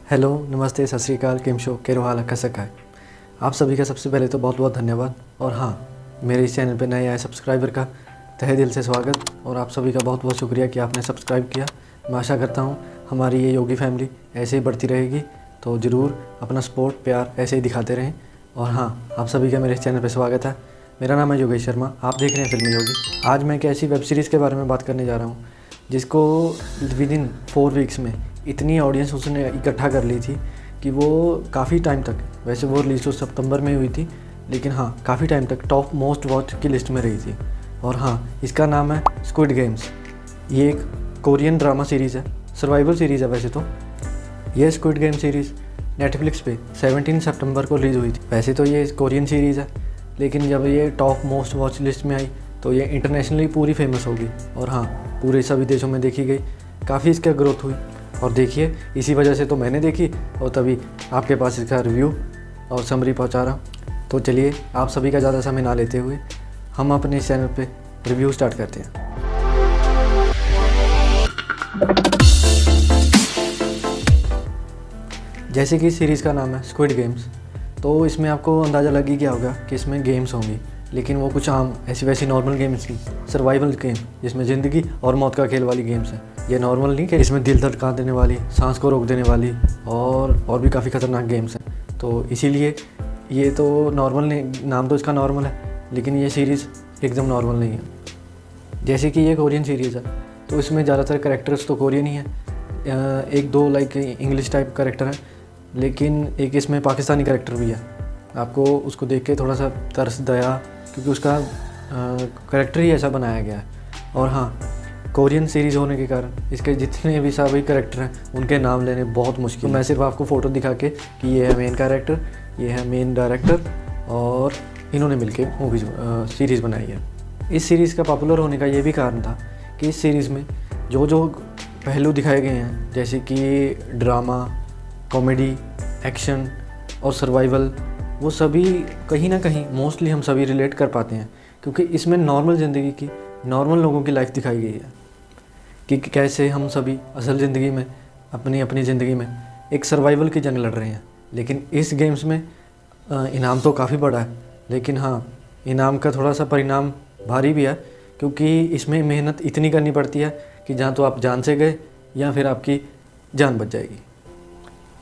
Hello, नमस्ते, सत श्री अकाल, केम शो, केरो हाल कैसा है। आप सभी का सबसे पहले तो बहुत बहुत धन्यवाद। और हाँ, मेरे इस चैनल पे नए आए सब्सक्राइबर का तहे दिल से स्वागत और आप सभी का बहुत बहुत शुक्रिया कि आपने सब्सक्राइब किया। मैं आशा करता हूँ हमारी ये योगी फैमिली ऐसे ही बढ़ती रहेगी, तो ज़रूर अपना सपोर्ट प्यार ऐसे ही दिखाते रहें। और हाँ, आप सभी का मेरे इस चैनल पर स्वागत है। मेरा नाम है योगेश शर्मा, आप देख रहे हैं फिल्मी योगी। आज मैं एक ऐसी वेब सीरीज़ के बारे में बात करने जा रहा हूँ जिसको विदिन 4 वीक्स में इतनी ऑडियंस उसने इकट्ठा कर ली थी कि वो काफ़ी टाइम तक, वैसे वो रिलीज़ तो सितंबर में हुई थी, लेकिन हाँ काफ़ी टाइम तक टॉप मोस्ट वॉच की लिस्ट में रही थी। और हाँ, इसका नाम है स्क्विड गेम्स। ये एक कोरियन ड्रामा सीरीज़ है, सर्वाइवल सीरीज़ है वैसे तो। ये स्क्विड गेम सीरीज़ नेटफ्लिक्स पे 17 सितंबर को रिलीज़ हुई थी। वैसे तो ये कोरियन सीरीज़ है, लेकिन जब ये टॉप मोस्ट वॉच लिस्ट में आई तो ये इंटरनेशनली पूरी फेमस होगी। और हाँ, पूरे सभी देशों में देखी गई, काफ़ी इसका ग्रोथ हुई। और देखिए, इसी वजह से तो मैंने देखी और तभी आपके पास इसका रिव्यू और समरी पहुंचा रहा हूँ। तो चलिए, आप सभी का ज़्यादा समय ना लेते हुए हम अपने इस चैनल पे रिव्यू स्टार्ट करते हैं। जैसे कि सीरीज़ का नाम है स्क्विड गेम्स, तो इसमें आपको अंदाज़ा लग ही गया होगा कि इसमें गेम्स होंगी, लेकिन वो कुछ आम ऐसी वैसी नॉर्मल गेम्स नहीं, सर्वाइवल गेम जिसमें ज़िंदगी और मौत का खेल वाली गेम्स हैं। ये नॉर्मल नहीं कि इसमें दिल धड़का देने वाली, सांस को रोक देने वाली और भी काफ़ी ख़तरनाक गेम्स हैं। तो इसीलिए ये तो नॉर्मल नहीं, नाम तो इसका नॉर्मल है, लेकिन ये सीरीज़ एकदम नॉर्मल नहीं है। जैसे कि ये कोरियन सीरीज़ है, तो इसमें ज़्यादातर कैरेक्टर्स तो कोरियन ही हैं। एक दो लाइक इंग्लिश टाइप कैरेक्टर हैं, लेकिन एक इसमें पाकिस्तानी कैरेक्टर भी है। आपको उसको देख के थोड़ा सा तरस दया, क्योंकि उसका कैरेक्टर ही ऐसा बनाया गया है। और हाँ, कोरियन सीरीज़ होने के कारण इसके जितने भी सभी कैरेक्टर हैं उनके नाम लेने बहुत मुश्किल। तो मैं सिर्फ आपको फ़ोटो दिखा के कि ये है मेन कैरेक्टर, ये है मेन डायरेक्टर और इन्होंने मिलके मूवीज़ सीरीज़ बनाई है। इस सीरीज़ का पॉपुलर होने का ये भी कारण था कि इस सीरीज़ में जो जो पहलू दिखाए गए हैं, जैसे कि ड्रामा, कॉमेडी, एक्शन और सर्वाइवल, वो सभी कहीं ना कहीं मोस्टली हम सभी रिलेट कर पाते हैं, क्योंकि इसमें नॉर्मल ज़िंदगी की, नॉर्मल लोगों की लाइफ दिखाई गई है कि कैसे हम सभी असल ज़िंदगी में अपनी अपनी ज़िंदगी में एक सर्वाइवल की जंग लड़ रहे हैं। लेकिन इस गेम्स में इनाम तो काफ़ी बड़ा है, लेकिन हाँ, इनाम का थोड़ा सा परिणाम भारी भी है, क्योंकि इसमें मेहनत इतनी करनी पड़ती है कि जहाँ तो आप जान से गए या फिर आपकी जान बच जाएगी।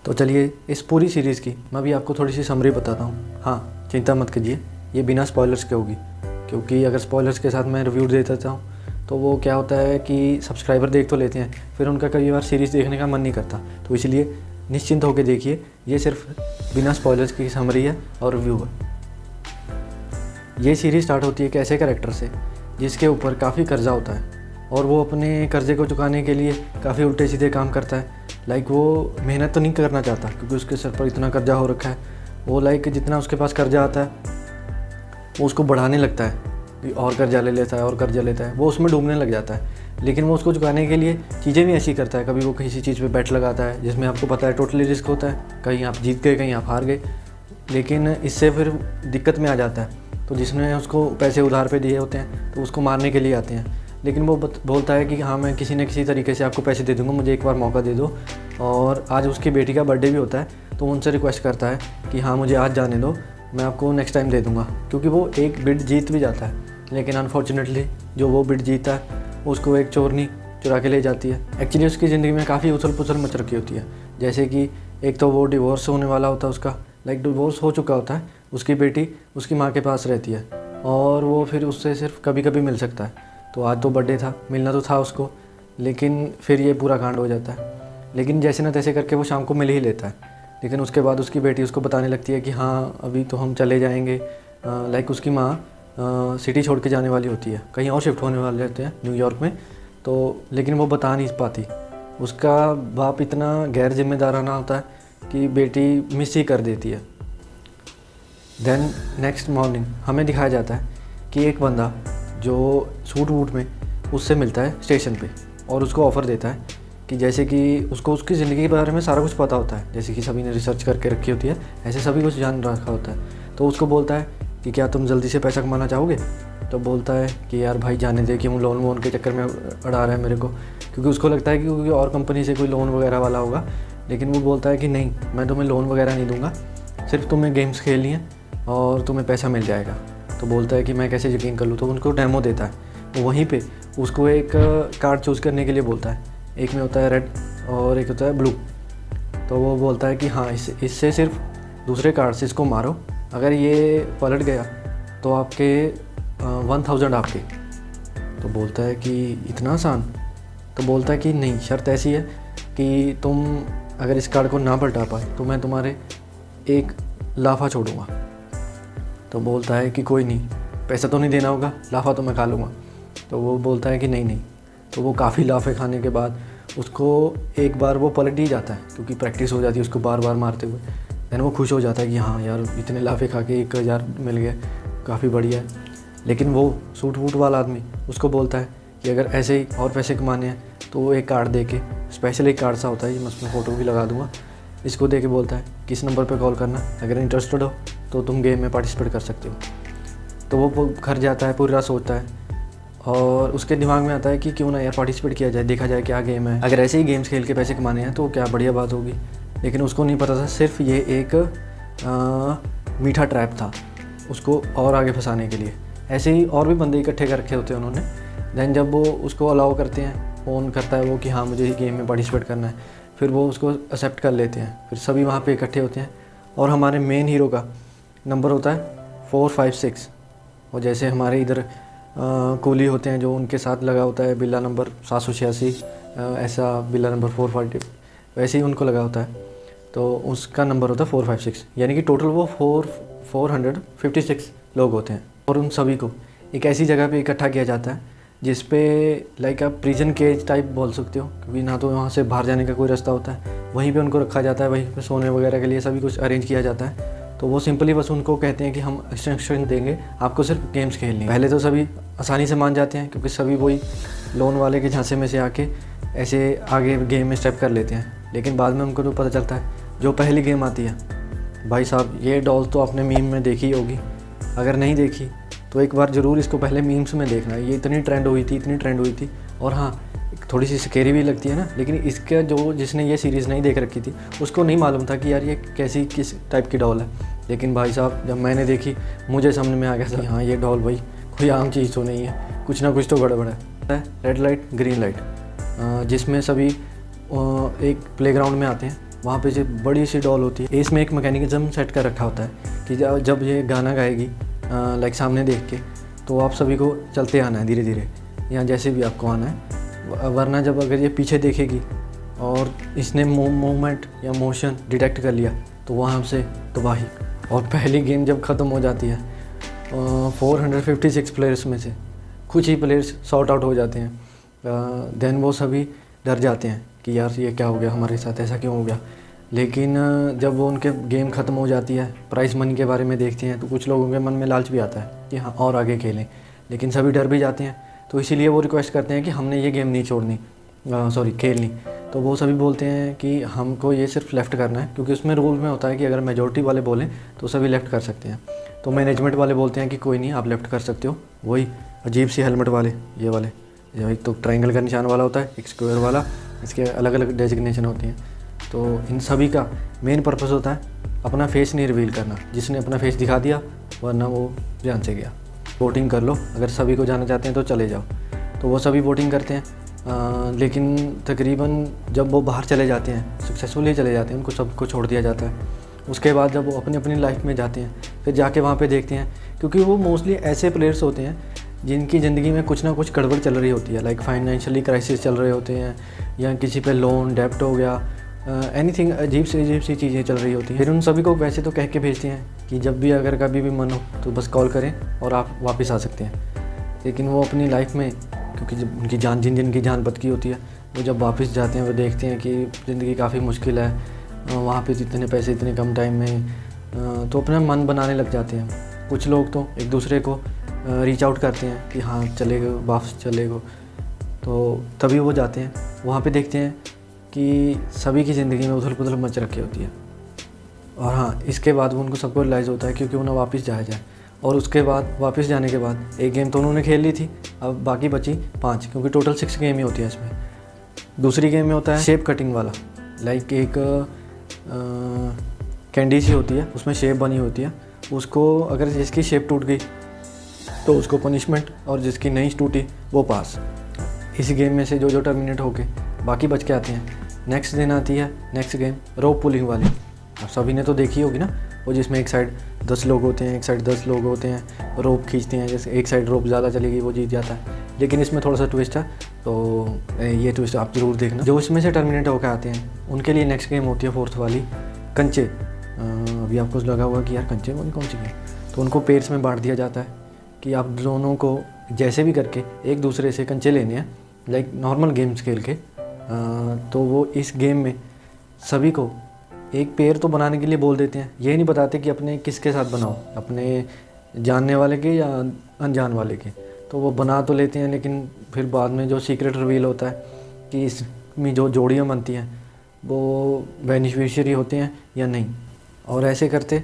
तो चलिए, इस पूरी सीरीज़ की मैं भी आपको थोड़ी सी समरी बताता हूँ। हाँ, चिंता मत कीजिए, ये बिना स्पॉयलर्स के होगी, क्योंकि अगर स्पॉयलर्स के साथ मैं रिव्यू दे देता हूँ तो वो क्या होता है कि सब्सक्राइबर देख तो लेते हैं, फिर उनका कई बार सीरीज़ देखने का मन नहीं करता। तो इसलिए निश्चिंत होकर देखिए, ये सिर्फ बिना स्पॉयलर्स की समरी है और रिव्यू है। ये सीरीज़ स्टार्ट होती है एक ऐसे कैरेक्टर से जिसके ऊपर काफ़ी कर्जा होता है और वो अपने कर्जे को चुकाने के लिए काफ़ी उल्टे सीधे काम करता है। लाइक वो मेहनत तो नहीं करना चाहता, क्योंकि उसके सर पर इतना कर्जा हो रखा है। वो लाइक जितना उसके पास कर्जा आता है वो उसको बढ़ाने लगता है, और कर्जा ले लेता है और कर्जा लेता है, वो उसमें डूबने लग जाता है। लेकिन वो उसको चुकाने के लिए चीज़ें भी ऐसी करता है। कभी वो किसी चीज़ पे बेट लगाता है जिसमें आपको पता है टोटली रिस्क होता है, कहीं आप जीत गए कहीं आप हार गए, लेकिन इससे फिर दिक्कत में आ जाता है। तो जिसने उसको पैसे उधार पे दिए होते हैं तो उसको मारने के लिए आते हैं, लेकिन वो बोलता है कि हाँ, मैं किसी न किसी तरीके से आपको पैसे दे दूँगा, मुझे एक बार मौका दे दो। और आज उसकी बेटी का बर्थडे भी होता है, तो उनसे रिक्वेस्ट करता है कि हाँ, मुझे आज जाने दो, मैं आपको नेक्स्ट टाइम दे दूँगा, क्योंकि वो एक बिड जीत भी जाता है। लेकिन अनफॉर्चुनेटली जो वो बिड जीता है उसको एक चोरनी चुरा के ले जाती है। एक्चुअली उसकी ज़िंदगी में काफ़ी उछल पुछल मच रखी होती है। जैसे कि एक तो वो डिवोर्स होने वाला होता है उसका, लाइक डिवोर्स हो चुका होता है, उसकी बेटी उसकी माँ के पास रहती है और वो फिर उससे सिर्फ कभी कभी मिल सकता है। तो आज तो बर्थडे था, मिलना तो था उसको, लेकिन फिर ये पूरा कांड हो जाता है। लेकिन जैसे ना तैसे करके वो शाम को मिल ही लेता है। लेकिन उसके बाद उसकी बेटी उसको बताने लगती है कि हाँ, अभी तो हम चले जाएंगे। लाइक उसकी माँ सिटी छोड़ के जाने वाली होती है, कहीं और शिफ्ट होने वाले रहते हैं न्यूयॉर्क में। तो लेकिन वो बता नहीं पाती। उसका बाप इतना गैर जिम्मेदाराना होता है कि बेटी मिस ही कर देती है। देन नेक्स्ट मॉर्निंग हमें दिखाया जाता है कि एक बंदा जो सूट वूट में उससे मिलता है स्टेशन पे और उसको ऑफ़र देता है कि जैसे कि उसको उसकी ज़िंदगी के बारे में सारा कुछ पता होता है, जैसे कि सभी ने रिसर्च करके रखी होती है, ऐसे सभी कुछ जान रखा होता है। तो उसको बोलता है कि क्या तुम जल्दी से पैसा कमाना चाहोगे? तो बोलता है कि यार भाई जाने दे, क्यों लोन के चक्कर में अड़ा रहा है मेरे को, क्योंकि उसको लगता है कि कोई और कंपनी से कोई लोन वगैरह वाला होगा लेकिन वो बोलता है कि नहीं, मैं तुम्हें लोन वगैरह नहीं दूंगा, सिर्फ तुम्हें गेम्स खेलनी है और तुम्हें पैसा मिल जाएगा। तो बोलता है कि मैं कैसे यकीन कर लूँ। तो उनको डेमो देता है। तो वहीं पे उसको एक कार्ड चूज़ करने के लिए बोलता है। एक में होता है रेड और एक होता है ब्लू। तो वो बोलता है कि हाँ, इससे सिर्फ दूसरे कार्ड से इसको मारो, अगर ये पलट गया तो आपके 1000 आपके। तो बोलता है कि इतना आसान। तो बोलता है कि नहीं, शर्त ऐसी है कि तुम अगर इस कार्ड को ना पलटा पाए तो मैं तुम्हारे एक लाफा छोड़ूंगा। तो बोलता है कि कोई नहीं, पैसा तो नहीं देना होगा, लाफा तो मैं खा लूँगा। तो वो बोलता है कि नहीं। तो वो काफ़ी लाफे खाने के बाद उसको एक बार वो पलट ही जाता है, क्योंकि प्रैक्टिस हो जाती है उसको बार बार मारते हुए। दैन वो खुश हो जाता है कि हाँ यार, इतने लाफे खा के 1000 मिल गए, काफ़ी बढ़िया है। लेकिन वो सूट वूट वाला आदमी उसको बोलता है कि अगर ऐसे ही और पैसे कमाने हैं तो वो एक कार्ड दे के, स्पेशल एक कार्ड सा होता है, मैं उसमें फ़ोटो भी लगा दूँगा, इसको दे के बोलता है किस नंबर पे कॉल करना, अगर इंटरेस्टेड हो तो तुम गेम में पार्टिसिपेट कर सकते हो। तो वो घर जाता है, पूरी रात सोचता है और उसके दिमाग में आता है कि क्यों ना यार पार्टिसिपेट किया जाए, देखा जाए क्या गेम है, अगर ऐसे ही गेम्स खेल के पैसे कमाने हैं तो क्या बढ़िया बात होगी। लेकिन उसको नहीं पता था सिर्फ ये एक मीठा ट्रैप था उसको और आगे फंसाने के लिए। ऐसे ही और भी बंदे इकट्ठे कर रखे होते हैं उन्होंने। दैन जब वो उसको अलाउ करते हैं, फ़ोन करता है वो कि हाँ मुझे इस गेम में पार्टिसिपेट करना है, फिर वो उसको एक्सेप्ट कर लेते हैं। फिर सभी वहाँ पे इकट्ठे होते हैं और हमारे मेन हीरो का नंबर होता है 456। और जैसे हमारे इधर कूली होते हैं जो उनके साथ लगा होता है बिल्ला नंबर 786, ऐसा बिल्ला नंबर 440, वैसे ही उनको लगा होता है। तो उसका नंबर होता है 456, यानी कि टोटल वो 456 लोग होते हैं। और उन सभी को एक ऐसी जगह पे इकट्ठा किया जाता है जिस पे लाइक आप प्रिजन केज टाइप बोल सकते हो, क्योंकि ना तो वहाँ से बाहर जाने का कोई रास्ता होता है। वहीं पे उनको रखा जाता है, वहीं पे सोने वगैरह के लिए सभी कुछ अरेंज किया जाता है। तो वो सिंपली बस उनको कहते हैं कि हम एक्सटेंशन देंगे, आपको सिर्फ गेम्स खेलनी है। पहले तो सभी आसानी से मान जाते हैं, क्योंकि सभी वही लोन वाले के झांसे में से आके ऐसे आगे गेम में स्टेप कर लेते हैं। लेकिन बाद में उनको तो पता चलता है, जो पहली गेम आती है, भाई साहब ये डॉल तो आपने मीम में देखी होगी, अगर नहीं देखी तो एक बार ज़रूर इसको पहले मीम्स में देखना। ये इतनी ट्रेंड हुई थी। और हाँ, थोड़ी सी स्केरी भी लगती है ना, लेकिन इसका जिसने ये सीरीज़ नहीं देख रखी थी उसको नहीं मालूम था कि यार ये किस टाइप की डॉल है। लेकिन भाई साहब जब मैंने देखी, मुझे समझ में आ गया था हाँ ये डॉल भाई कोई आम चीज़ तो नहीं है, कुछ ना कुछ तो गड़बड़ है। रेड लाइट ग्रीन लाइट, जिसमें सभी एक प्लेग्राउंड में आते हैं, वहाँ पे जो बड़ी सी डॉल होती है, इसमें एक मैकेनिज्म सेट कर रखा होता है कि जब ये गाना गाएगी लाइक सामने देख के, तो आप सभी को चलते आना है धीरे धीरे, या जैसे भी आपको आना है। वरना जब अगर ये पीछे देखेगी और इसने मूवमेंट या मोशन डिटेक्ट कर लिया तो वहाँ से तबाही। और पहली गेम जब ख़त्म हो जाती है 456 प्लेयर्स में से कुछ ही प्लेयर्स सॉर्ट आउट हो जाते हैं। देन वो सभी डर जाते हैं कि यार ये क्या हो गया हमारे साथ, ऐसा क्यों हो गया। लेकिन जब वो उनके गेम ख़त्म हो जाती है, प्राइज़ मनी के बारे में देखते हैं, तो कुछ लोगों के मन में लालच भी आता है कि हाँ और आगे खेलें। लेकिन सभी डर भी जाते हैं, तो इसीलिए वो रिक्वेस्ट करते हैं कि हमने ये गेम नहीं छोड़नी, खेलनी। तो वो सभी बोलते हैं कि हमको ये सिर्फ लेफ़्ट करना है, क्योंकि उसमें रूल में होता है कि अगर मेजॉरिटी वाले बोलें तो सभी लेफ़्ट कर सकते हैं। तो मैनेजमेंट वाले बोलते हैं कि कोई नहीं, आप लेफ़्ट कर सकते हो। वही अजीब सी हेलमेट वाले, ये वाले, एक तो ट्रायंगल का निशान वाला होता है, एक स्क्वायर वाला, इसके अलग अलग डेजिग्नेशन होती हैं। तो इन सभी का मेन पर्पस होता है अपना फेस नहीं रिवील करना। जिसने अपना फेस दिखा दिया वरना वो जान से गया। वोटिंग कर लो, अगर सभी को जाना चाहते हैं तो चले जाओ। तो वो सभी वोटिंग करते हैं, लेकिन तकरीबन जब वो बाहर चले जाते हैं, सक्सेसफुली चले जाते हैं, उनको सबको छोड़ दिया जाता है। उसके बाद जब वो अपनी अपनी लाइफ में जाते हैं, फिर जाके वहाँ पे देखते हैं, क्योंकि वो मोस्टली ऐसे प्लेयर्स होते हैं जिनकी ज़िंदगी में कुछ ना कुछ गड़बड़ चल रही होती है, लाइक फाइनेंशियली क्राइसिस चल रहे होते हैं, या किसी पे लोन डेप्ट हो गया, एनीथिंग अजीब सी चीज़ें चल रही होती हैं। फिर उन सभी को वैसे तो कह के भेजते हैं कि जब भी अगर कभी भी मन हो तो बस कॉल करें और आप वापस आ सकते हैं। लेकिन वो अपनी लाइफ में, क्योंकि जब उनकी जान जिनकी जान बदकी होती है, वो जब वापस जाते हैं वो देखते हैं कि ज़िंदगी काफ़ी मुश्किल है, वहाँ पे इतने पैसे इतने कम टाइम में, तो अपना मन बनाने लग जाते हैं। कुछ लोग तो एक दूसरे को रीच आउट करते हैं कि हाँ चलेगा, वापस चलेगा। तो तभी वो जाते हैं, वहाँ पे देखते हैं कि सभी की ज़िंदगी में उथल पुथल मच रखी होती है। और हाँ, इसके बाद वो उनको सबको रियलाइज़ होता है क्योंकि उन्हें वापस जाया जाए। और उसके बाद वापस जाने के बाद एक गेम तो उन्होंने खेल ली थी, अब बाकी बची 5, क्योंकि टोटल 6 गेम ही होती है इसमें। दूसरी गेम में होता है शेप कटिंग वाला, लाइक एक कैंडी सी होती है, उसमें शेप बनी होती है, उसको अगर जिसकी शेप टूट गई तो उसको पनिशमेंट, और जिसकी नहीं टूटी वो पास। इस गेम में से जो टर्मिनेट होके बाकी बच के आते हैं, नेक्स्ट दिन आती है नेक्स्ट गेम रोप पुलिंग वाली। अब सभी ने तो देखी होगी ना, वो जिसमें एक साइड 10 लोग होते हैं, एक साइड 10 लोग होते हैं, रोप खींचते हैं, जैसे एक साइड रोप ज़्यादा चलेगी वो जीत जाता है। लेकिन इसमें थोड़ा सा ट्विस्ट है, तो ये ट्विस्ट आप ज़रूर देखना। जो इसमें से टर्मिनेट होकर आते हैं उनके लिए नेक्स्ट गेम होती है फोर्थ वाली, कंचे। अभी आपको लगा हुआ कि यार कंचे वाली कौन सी गेम, तो उनको पेयर्स में बांट दिया जाता है कि आप दोनों को जैसे भी करके एक दूसरे से कंचे लेने हैं, लाइक नॉर्मल गेम्स खेल के। तो वो इस गेम में सभी को एक पेयर तो बनाने के लिए बोल देते हैं, ये नहीं बताते कि अपने किसके साथ बनाओ, अपने जानने वाले के या अनजान वाले के। तो वो बना तो लेते हैं, लेकिन फिर बाद में जो सीक्रेट रिवील होता है कि इसमें जो जोड़ियाँ बनती हैं वो बेनिफिशियरी होते हैं या नहीं, और ऐसे करते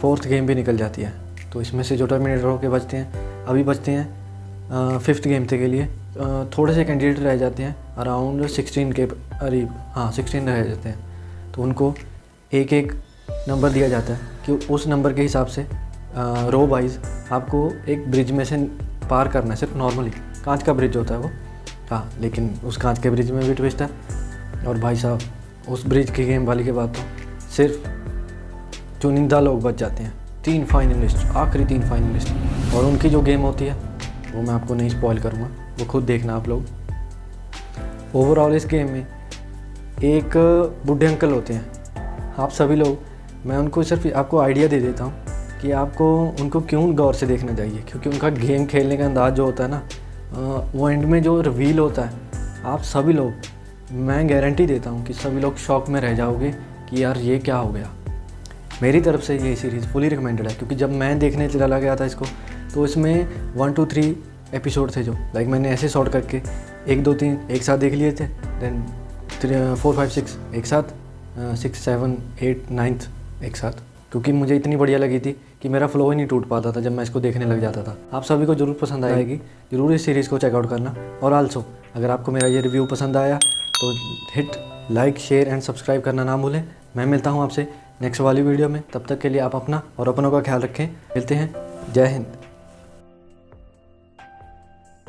फोर्थ गेम भी निकल जाती है। तो इसमें से जो टर्मिनेटर होकर बचते हैं, अभी बचते हैं फिफ्थ गेम के लिए थोड़े से कैंडिडेट रह जाते हैं, अराउंड 16 के करीब, हाँ 16 रह जाते हैं। तो उनको एक एक नंबर दिया जाता है कि उस नंबर के हिसाब से रो वाइज आपको एक ब्रिज में से पार करना है। सिर्फ नॉर्मली कांच का ब्रिज होता है वो, हाँ, लेकिन उस कांच के ब्रिज में भी ट्विस्ट है। और भाई साहब, उस ब्रिज की गेम वाली के बाद तो सिर्फ चुनिंदा लोग बच जाते हैं, 3 फाइनलिस्ट, आखिरी 3 फाइनलिस्ट। और उनकी जो गेम होती है वो मैं आपको नहीं स्पॉइल करूँगा, वो खुद देखना आप लोग। ओवरऑल इस गेम में एक बूढ़े अंकल होते हैं, आप सभी लोग, मैं उनको सिर्फ आपको आइडिया दे देता हूँ कि आपको उनको क्यों गौर से देखना चाहिए, क्योंकि उनका गेम खेलने का अंदाज़ जो होता है ना, वो एंड में जो रिवील होता है, आप सभी लोग, मैं गारंटी देता हूँ कि सभी लोग शॉक में रह जाओगे कि यार ये क्या हो गया। मेरी तरफ से ये सीरीज़ फुली रिकमेंडेड है, क्योंकि जब मैं देखने चला गया था इसको, तो इसमें 1 2 3 एपिसोड थे, जो लाइक मैंने ऐसे शॉर्ट करके 1 2 3 एक साथ देख लिए थे, देन 4 5 6 एक साथ, 6 7 8 9 एक साथ, क्योंकि मुझे इतनी बढ़िया लगी थी कि मेरा फ्लो ही नहीं टूट पाता था जब मैं इसको देखने लग जाता था। आप सभी को ज़रूर पसंद आएगी, ज़रूर इस सीरीज़ को चेकआउट करना। और आल्सो अगर आपको मेरा ये रिव्यू पसंद आया तो hit like share and subscribe करना ना भूलें। मैं मिलता हूँ आपसे नेक्स्ट वाली वीडियो में, तब तक के लिए आप अपना और अपनों का ख्याल रखें। मिलते हैं, जय हिंद।